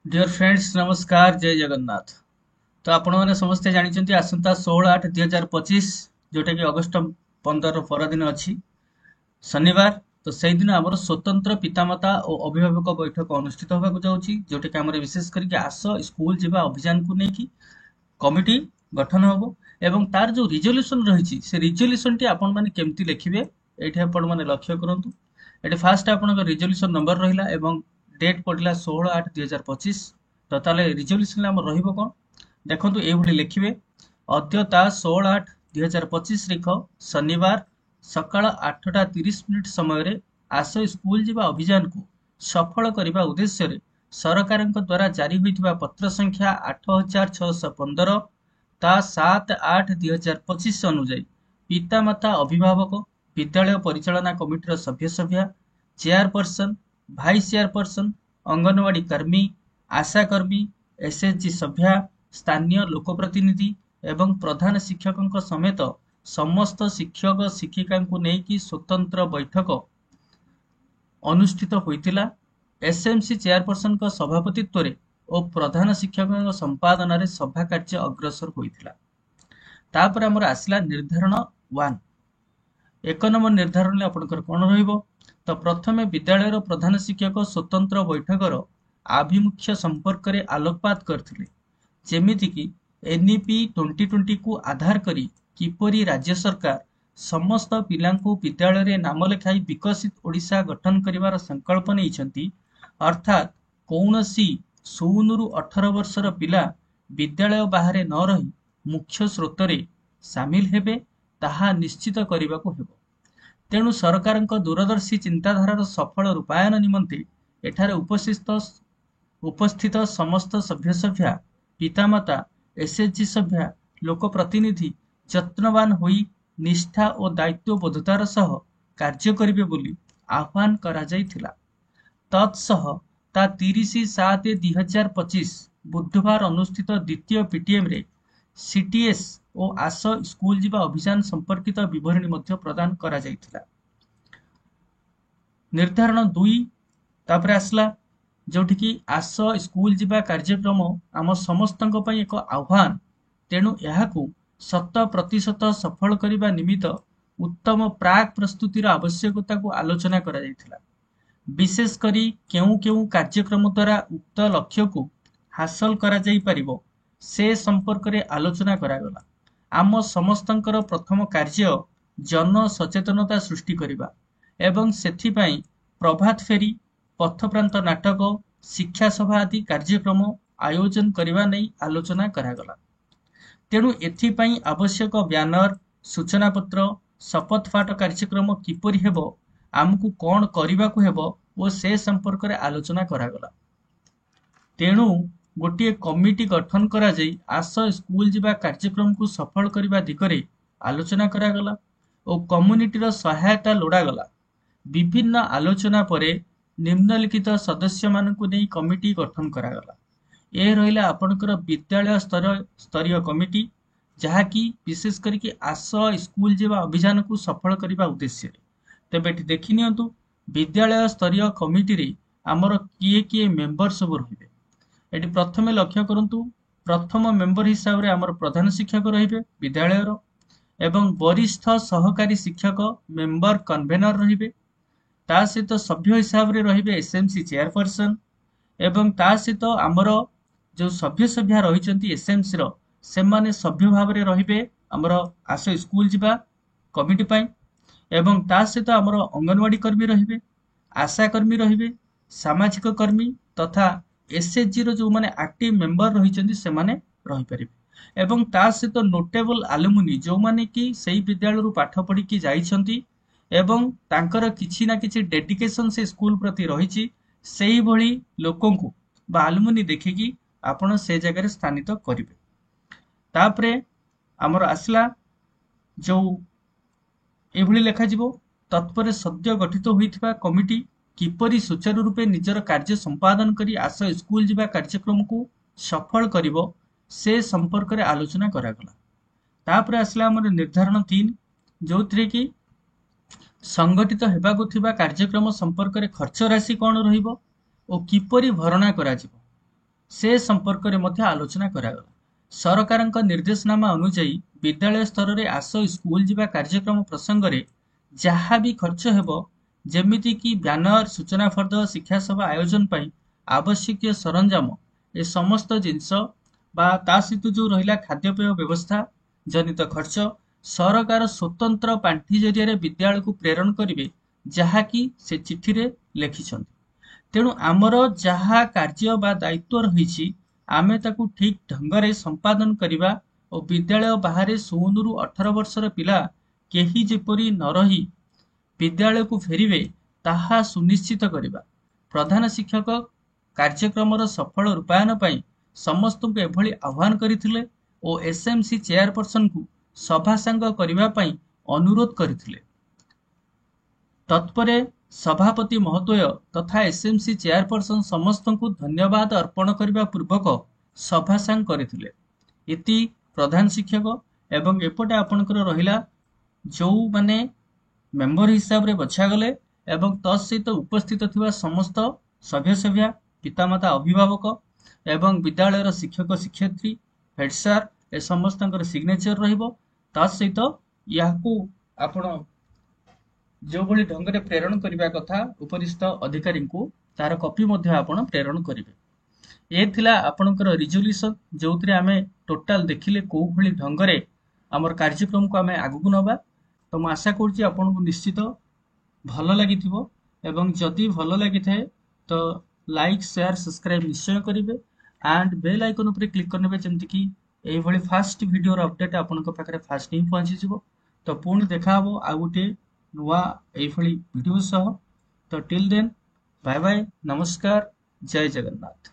Dear friends नमस्कार जय जगन्नाथ। तो आपण मैंने समस्ते जानते आसंता 16/8/2025 जोटा कि अगस्ट 15 परदिन अच्छी शनिवार। तो से दिन आम स्वतंत्र पितामाता और अभिभावक बैठक अनुष्ठित होगा जाऊँगी जोटा कि आम विशेष करके आस स्कूल जावा अभियान को लेकिन कमिटी गठन हम एवं तार जो रिजोल्यूशन रही से रिजोल्यूशन टी आपण माने केमती लिखिबे एठी आपण माने लक्ष्य करंतु। एठी फास्ट आपण रिजोल्यूशन नंबर रहिला एवं डेट पड़िला 16/8/2025। तो ताले रिजोल्यूशन आम रहिबो कोन देखंतु एभली लिखिबे अद्यता 16/8/2025 तारिख शनिवार सकाळ 8:30 समय आस स्कूल जीवा अभियान को सफल करने उद्देश्य सरकार द्वारा जारी होइतिबा पत्र संख्या 8615 ता 7/8/2025 अनुଯାयी पितामाता अभिभावक विद्यालय परिचालना कमिटीर सभ्य सभ्या चेयरपर्सन भाइस चेयरपर्सन अंगनवाड़ी कर्मी आशाकर्मी एसएचजी सभ्या स्थानीय लोकप्रतिनिधि एवं प्रधान शिक्षकों समेत समस्त शिक्षक शिक्षिका नेकी स्वतंत्र बैठक अनुष्ठित होइतिला। एसएमसी चेयरपर्सन का सभापतित्व रे और प्रधान शिक्षक संपादन रे सभा कार्य अग्रसर होइतिला। तापर हमर आसला निर्धारण 1 एक नंबर निर्धारण आपनकर कोन रहिबो तो प्रथमे विद्यालय प्रधान शिक्षक स्वतंत्र बैठकर आभिमुख्य संपर्क रे आलोकपात करथिले जेमिति कि एनईपी 2020 को आधार करी किपरि राज्य सरकार समस्त पिलांको विद्यालय रे नाम लेखाई विकसित ओडिशा गठन करिवार संकल्प नैछंती। अर्थात कौनसी 0 रु 18 वर्षर पिला विद्यालय बाहरे न रही मुख्य स्रोत रे सामिल हेबे ताहा निश्चित करिबाको हेबो। तेणु सरकार दूरदर्शी चिंताधारार सफल रूपायन निमंते एठारे उपस्थित समस्त सभ्य सभ्या पितामाता एसएचजी सभ्या लोक प्रतिनिधि यत्नवान होई निष्ठा और दायित्वबोधतार सह कार्य करिवे बोली आह्वान करा जायथिला। तत्सह ता 30/7/2025 बुधवार अनुष्ठित द्वितीय पीटीएम रे सीटीएस और आस स्कूल जीवा अभियान संपर्कित विवरणी मध्य प्रदान करा जायथिला। निर्धारण 2 तापर आसला जोठी कि आस स्कूल जीवा कार्यक्रम आम समस्तंक पई एक आह्वान। तेणु याहाकू 100% सफल करिबा निमित्त उत्तम प्राक प्रस्तुतिर आवश्यकता को आलोचना करा जायथिला। विशेष करी केउ केउ कार्यक्रम द्वारा उक्त लक्ष्य को हासिल करा जाई परिबो से संपर्क रे आलोचना करागला। आम समस्तंकर प्रथम कार्य जन सचेतनता सृष्टि करिबा एवं सेथि पई प्रभात फेरी पथप्रांत नाटक शिक्षा सभा आदि कार्यक्रम आयोजन करने नहीं आलोचना करागला। तेणु एथिपाई आवश्यक ब्यानर सूचना पत्र शपथ पाठ कार्यक्रम किपरि हेबो आमको कौन करबाकू हेबो ओ से संपर्क रे आलोचना करागला। तेणु गोटे कमिटी गठन करा जाई आस स्कूल जीवा कार्यक्रम को सफल करने दिगरे आलोचना करागला और कम्युनिटीर सहायता लोड़ागला। विभिन्न आलोचना परे निम्नलिखित सदस्य मानकु नहीं कमिटी गठन करागला। ए रहिला आपनकर विद्यालय स्तरीय कमिटी जहाँकि विशेष करके आस स्कूल जीवा अभियान को सफल करने उद्देश्य तेबे देखि नियंतु विद्यालय स्तरीय कमिटी रे आमर किए किए मेंबर सब रहिबे। एटी प्रथमे लक्ष्य करंतु प्रथम मेंबर हिसाब रे आमर प्रधान शिक्षक रहिबे विद्यालयर एवं वरिष्ठ सहकारी शिक्षक मेंबर कन्वेनर रहिबे। ता सहित सभ्य हिसाब रे रहिबे एसएमसी चेयरपर्सन एवं ता सहित आमर जो सभ्य सभ्या रहिचंती एसएमसी रो से माने सभ्य भाव रे रहिबे आमर आस स्कूल जीवा कमिटी पाई एवं ता सहित आमर अंगनवाड़ी कर्मी रहिबे आशा कर्मी रहिबे सामाजिक कर्मी तथा एसएचजी रो जो माने एक्टिव मेंबर रहिचंती से माने रहि परिबे एवं ता सहित नोटेबल अलुमिनी जो माने कि सेही विद्यालय रु पाठ पढ़ी कि जाइछंती एवं तांकर किछि ना किछि डेडिकेशन से स्कूल प्रति रहिछि सेही भली लोकन को बा अलुमिनी देखिकी आपण से जगह रे स्थानित करिवे। तापरे हमर आसला जो एभली लेखा जिवो तत्पर सद्य गठित होइथिबा कमिटी किपरि सुचारू रूपे निजर कार्य संपादन करी आस स्कूल जीवा कार्यक्रम को सफल करिवो से संपर्क रे आलोचना करागला। तापरे आसला हमर निर्धारण 3 जोथरे कि संगठित हेबाकु थिबा कार्यक्रम संपर्क रे खर्च राशि कोन रहिबो ओ किपरि भरणा करा जिवो से संपर्क रे मध्य आलोचना करागला। सरकारक निर्देशनामा अनुଯାयी विद्यालय स्तर रे आस स्कूल जिबा कार्यक्रम प्रसंग रे जहाँ भी खर्च हेबो, जेमिति कि ब्यानर, सूचना फर्द, शिक्षा सभा आयोजन पाई आवश्यक सरंजाम, ए समस्त जिनस बा ता सहित जो रहिला खाद्यपेय व्यवस्था जनित खर्च सरकार स्वतंत्र पांठी जरिया विद्यालय को प्रेरण करिवे, जहाँकि से चिठी रे लेखिछन्ति। तेणु आमर जहाँ कार्य बा दायित्व रही आमे ताकू ठीक ढंगरे संपादन करिबा और विद्यालय बाहर 16 रु 18 वर्षर पिला केही जेपरी न रही विद्यालय को फेरिवे ताहा सुनिश्चित करिबा। प्रधान शिक्षक कार्यक्रमर सफल रूपायन पाई समस्त को एभली आह्वान करथिले और एसएमसी चेयरपर्सन को सभा सांग करिबा पाई अनुरोध करथिले। तत्परे सभापति महोदय तथा एसएमसी चेयरपर्सन समस्त को धन्यवाद अर्पण करने पूर्वक सभा सांग करथिले। इति प्रधान शिक्षक एवं एपटे आपणकर रहिला जो माने मेंबर हिसाब रे बछा गले एवं तत्सहित उपस्थित थिबा समस्त सभ्य सभ्या पितामाता अभिभावक एवं विद्यालय शिक्षक शिक्षयित्री हेड सार ए समस्त सिग्नेचर रहिबो। तत्सहित याकू आपण जो भली ढंग रे प्रेरण करिबा कथा उपरिस्थ अधिकारी को तार कॉपी मध्ये आपण प्रेरण करिवे। ए थिला आपणकर रिजोल्यूशन जोतरे आमे टोटल देखिले को भली ढंग रे हमर कार्यक्रम को आमे आगु को नबा। तो मैं आशा करूची आपन को निश्चित भल लागिथिबो एवं जदि भल लागिथे तो लाइक शेयर सब्सक्राइब निश्चय करिवे एंड बेल आइकन ऊपर क्लिक करनेबे जेमति कि एई भली फास्ट वीडियो रो अपडेट आपन को पाखरे फास्ट ही पहुंची जिवो। तो पुणी देखा हबो आ गुटे नुवा एई भली वीडियो सह। तो टिल देन बाय बाय, नमस्कार, जय जगन्नाथ।